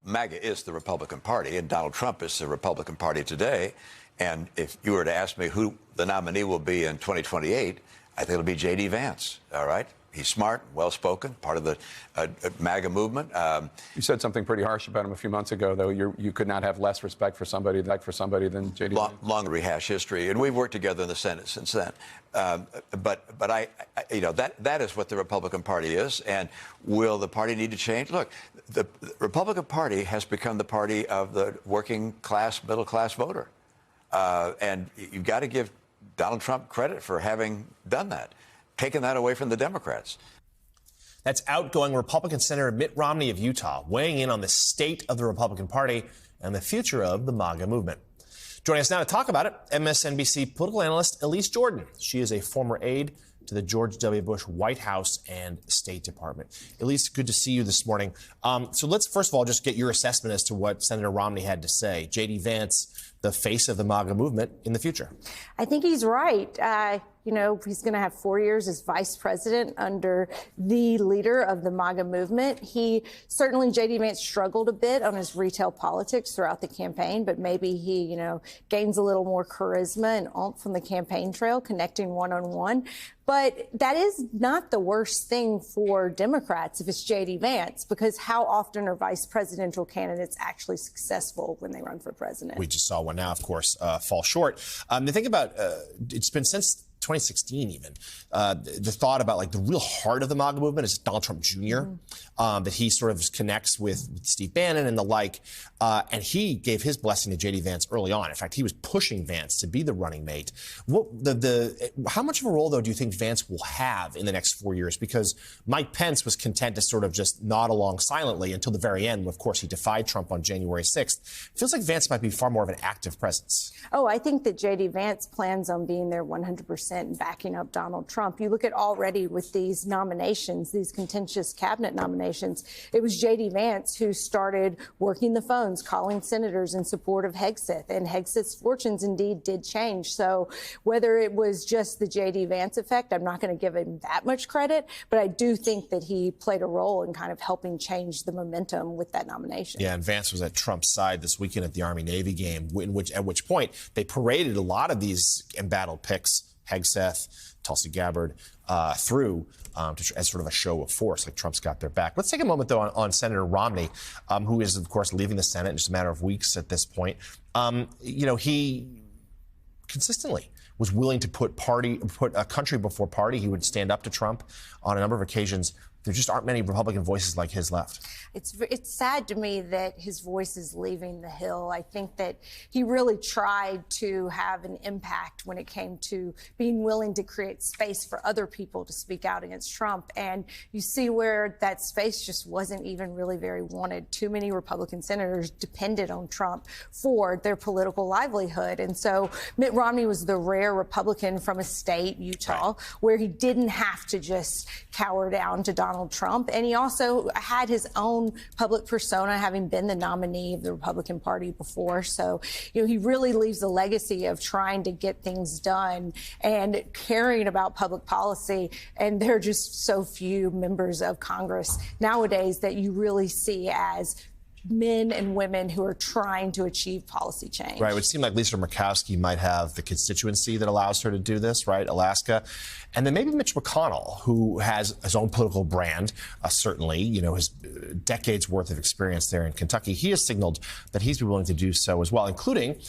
MAGA is the Republican Party, and Donald Trump is the Republican Party today. And if you were to ask me who the nominee will be in 2028, I think it'll be J.D. Vance, all right? He's smart, well-spoken, part of the MAGA movement. You said something pretty harsh about him a few months ago, though. You could not have less respect for somebody than J.D. Vance. Long rehash history, and we've worked together in the Senate since then. But I that is what the Republican Party is. And will the party need to change? Look, the Republican Party has become the party of the working class, middle class voter, and you've got to give Donald Trump credit for having done that. Taking that away from the Democrats. That's outgoing Republican Senator Mitt Romney of Utah, weighing in on the state of the Republican Party and the future of the MAGA movement. Joining us now to talk about it, MSNBC political analyst Elise Jordan. She is a former aide to the George W. Bush White House and State Department. Elise, good to see you this morning. So let's first of all just get your assessment as to what Senator Romney had to say. J.D. Vance, the face of the MAGA movement in the future. I think he's right. He's going to have 4 years as vice president under the leader of the MAGA movement. J.D. Vance struggled a bit on his retail politics throughout the campaign, but maybe he, gains a little more charisma and oomph from the campaign trail, connecting one-on-one. But that is not the worst thing for Democrats if it's J.D. Vance, because how often are vice presidential candidates actually successful when they run for president? We just saw one now, of course, fall short. The thing about it's been since 2016 even, the thought about like the real heart of the MAGA movement is Donald Trump Jr., that he sort of connects with Steve Bannon and the like, and he gave his blessing to J.D. Vance early on. In fact, he was pushing Vance to be the running mate. How much of a role, though, do you think Vance will have in the next 4 years? Because Mike Pence was content to sort of just nod along silently until the very end. Of course, he defied Trump on January 6th. Feels like Vance might be far more of an active presence. Oh, I think that J.D. Vance plans on being there 100% and backing up Donald Trump. You look at already with these nominations, these contentious cabinet nominations, it was J.D. Vance who started working the phones, calling senators in support of Hegseth, and Hegseth's fortunes indeed did change. So whether it was just the J.D. Vance effect, I'm not going to give him that much credit, but I do think that he played a role in kind of helping change the momentum with that nomination. Yeah, and Vance was at Trump's side this weekend at the Army-Navy game, at which point they paraded a lot of these embattled picks, Hegseth, Tulsi Gabbard, through as sort of a show of force, like Trump's got their back. Let's take a moment, though, on Romney, who is, of course, leaving the Senate in just a matter of weeks at this point. He consistently was willing to put a country before party. He would stand up to Trump on a number of occasions. There just aren't many Republican voices like his left. It's sad to me that his voice is leaving the Hill. I think that he really tried to have an impact when it came to being willing to create space for other people to speak out against Trump. And you see where that space just wasn't even really very wanted. Too many Republican senators depended on Trump for their political livelihood. And so Mitt Romney was the rare Republican from a state, Utah, where he didn't have to just cower down to Donald Trump. And he also had his own public persona, having been the nominee of the Republican Party before. So, he really leaves a legacy of trying to get things done and caring about public policy. And there are just so few members of Congress nowadays that you really see as men and women who are trying to achieve policy change. Right. It would seem like Lisa Murkowski might have the constituency that allows her to do this, right? Alaska. And then maybe Mitch McConnell, who has his own political brand, certainly, his decades worth of experience there in Kentucky. He has signaled that he's been willing to do so as well, including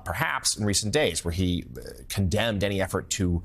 perhaps in recent days where he condemned any effort to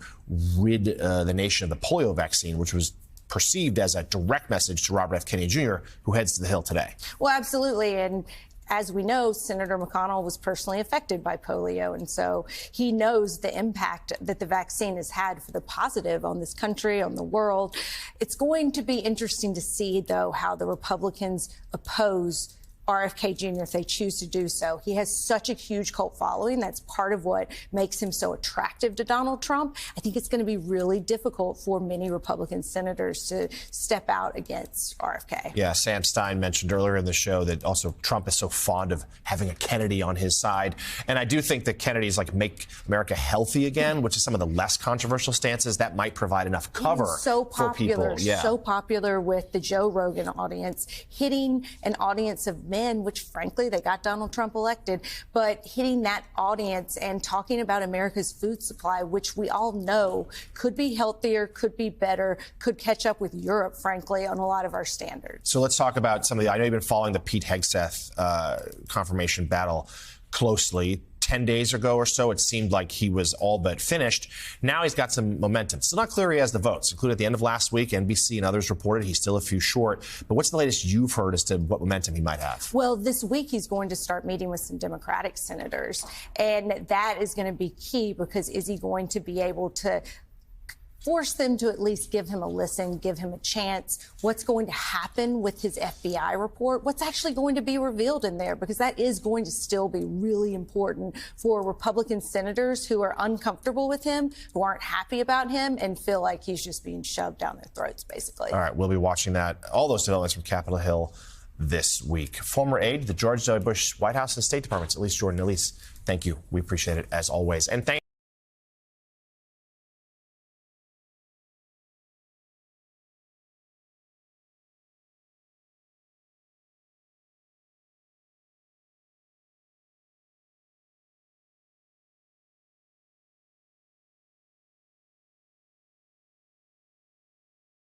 rid the nation of the polio vaccine, which was perceived as a direct message to Robert F. Kennedy Jr., who heads to the Hill today. Well, absolutely. And as we know, Senator McConnell was personally affected by polio. And so he knows the impact that the vaccine has had for the positive on this country, on the world. It's going to be interesting to see, though, how the Republicans oppose RFK Jr. if they choose to do so. He has such a huge cult following. That's part of what makes him so attractive to Donald Trump. I think it's going to be really difficult for many Republican senators to step out against RFK. Yeah, Sam Stein mentioned earlier in the show that also Trump is so fond of having a Kennedy on his side. And I do think that Kennedy's like Make America Healthy Again, which is some of the less controversial stances, that might provide enough cover for people. Yeah. So popular with the Joe Rogan audience, hitting an audience of men in, which frankly, they got Donald Trump elected, but hitting that audience and talking about America's food supply, which we all know could be healthier, could be better, could catch up with Europe, frankly, on a lot of our standards. So let's talk about some of the, I know you've been following the Pete Hegseth confirmation battle closely. 10 days ago or so, it seemed like he was all but finished. Now he's got some momentum. Still not clear he has the votes, including at the end of last week. NBC and others reported he's still a few short. But what's the latest you've heard as to what momentum he might have? Well, this week he's going to start meeting with some Democratic senators. And that is going to be key, because is he going to be able to force them to at least give him a listen, give him a chance? What's going to happen with his FBI report? What's actually going to be revealed in there? Because that is going to still be really important for Republican senators who are uncomfortable with him, who aren't happy about him, and feel like he's just being shoved down their throats, basically. All right, we'll be watching that, all those developments from Capitol Hill this week. Former aide to the George W. Bush White House and State Departments, Elise Jordan. Elise, thank you. We appreciate it as always. And thank